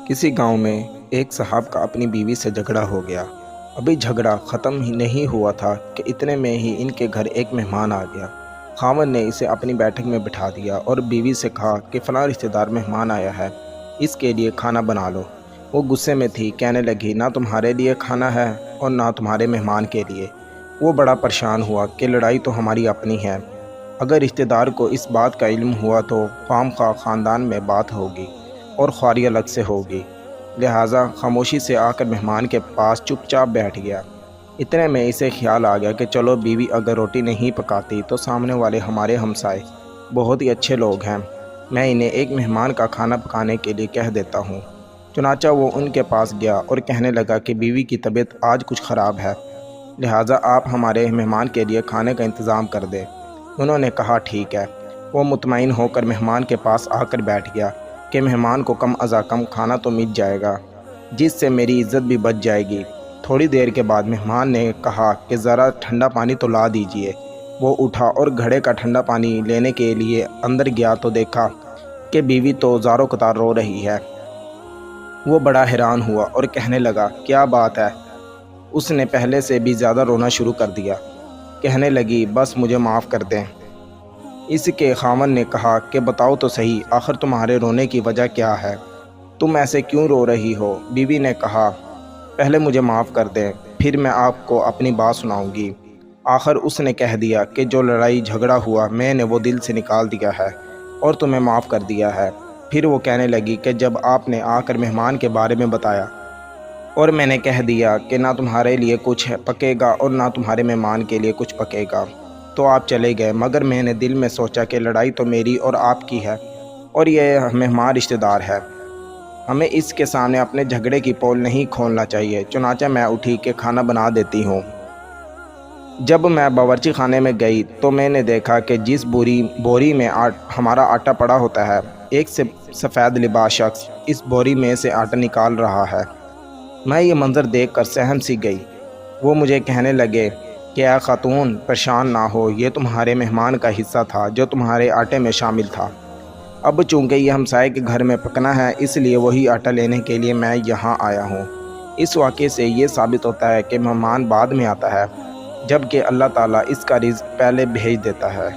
کسی گاؤں میں ایک صاحب کا اپنی بیوی سے جھگڑا ہو گیا۔ ابھی جھگڑا ختم ہی نہیں ہوا تھا کہ اتنے میں ہی ان کے گھر ایک مہمان آ گیا۔ خاوند نے اسے اپنی بیٹھک میں بٹھا دیا اور بیوی سے کہا کہ فلاں رشتہ دار مہمان آیا ہے، اس کے لیے کھانا بنا لو۔ وہ غصے میں تھی، کہنے لگی نہ تمہارے لیے کھانا ہے اور نہ تمہارے مہمان کے لیے۔ وہ بڑا پریشان ہوا کہ لڑائی تو ہماری اپنی ہے، اگر رشتہ دار کو اس بات کا علم ہوا تو خام خواہ خاندان میں بات ہوگی اور خواری الگ سے ہوگی، لہٰذا خاموشی سے آ کر مہمان کے پاس چپ چاپ بیٹھ گیا۔ اتنے میں اسے خیال آ گیا کہ چلو بیوی اگر روٹی نہیں پکاتی تو سامنے والے ہمارے ہمسائے بہت ہی اچھے لوگ ہیں، میں انہیں ایک مہمان کا کھانا پکانے کے لیے کہہ دیتا ہوں۔ چنانچہ وہ ان کے پاس گیا اور کہنے لگا کہ بیوی کی طبیعت آج کچھ خراب ہے، لہٰذا آپ ہمارے مہمان کے لیے کھانے کا انتظام کر دیں۔ انہوں نے کہا ٹھیک ہے۔ وہ مطمئن ہو کر مہمان کے پاس آ کر بیٹھ گیا کہ مہمان کو کم از کم کھانا تو مل جائے گا، جس سے میری عزت بھی بچ جائے گی۔ تھوڑی دیر کے بعد مہمان نے کہا کہ ذرا ٹھنڈا پانی تو لا دیجئے۔ وہ اٹھا اور گھڑے کا ٹھنڈا پانی لینے کے لیے اندر گیا تو دیکھا کہ بیوی تو زاروں قطار رو رہی ہے۔ وہ بڑا حیران ہوا اور کہنے لگا کیا بات ہے؟ اس نے پہلے سے بھی زیادہ رونا شروع کر دیا۔ کہنے لگی بس مجھے معاف کر دیں۔ اس کے خاوند نے کہا کہ بتاؤ تو صحیح، آخر تمہارے رونے کی وجہ کیا ہے؟ تم ایسے کیوں رو رہی ہو؟ بیوی نے کہا پہلے مجھے معاف کر دیں، پھر میں آپ کو اپنی بات سناؤں گی۔ آخر اس نے کہہ دیا کہ جو لڑائی جھگڑا ہوا میں نے وہ دل سے نکال دیا ہے اور تمہیں معاف کر دیا ہے۔ پھر وہ کہنے لگی کہ جب آپ نے آ کر مہمان کے بارے میں بتایا اور میں نے کہہ دیا کہ نہ تمہارے لیے کچھ پکے گا اور نہ تمہارے مہمان کے لیے کچھ پکے گا تو آپ چلے گئے، مگر میں نے دل میں سوچا کہ لڑائی تو میری اور آپ کی ہے اور یہ مہمان رشتہ دار ہے، ہمیں اس کے سامنے اپنے جھگڑے کی پول نہیں کھولنا چاہیے۔ چنانچہ میں اٹھی کہ کھانا بنا دیتی ہوں۔ جب میں باورچی خانے میں گئی تو میں نے دیکھا کہ جس بوری میں ہمارا آٹا پڑا ہوتا ہے، ایک سفید لباس شخص اس بوری میں سے آٹا نکال رہا ہے۔ میں یہ منظر دیکھ کر سہم سی گئی۔ وہ مجھے کہنے لگے کہ اے خاتون پریشان نہ ہو، یہ تمہارے مہمان کا حصہ تھا جو تمہارے آٹے میں شامل تھا۔ اب چونکہ یہ ہمسائے کے گھر میں پکنا ہے اس لیے وہی آٹا لینے کے لیے میں یہاں آیا ہوں۔ اس واقعے سے یہ ثابت ہوتا ہے کہ مہمان بعد میں آتا ہے، جبکہ اللہ تعالیٰ اس کا رزق پہلے بھیج دیتا ہے۔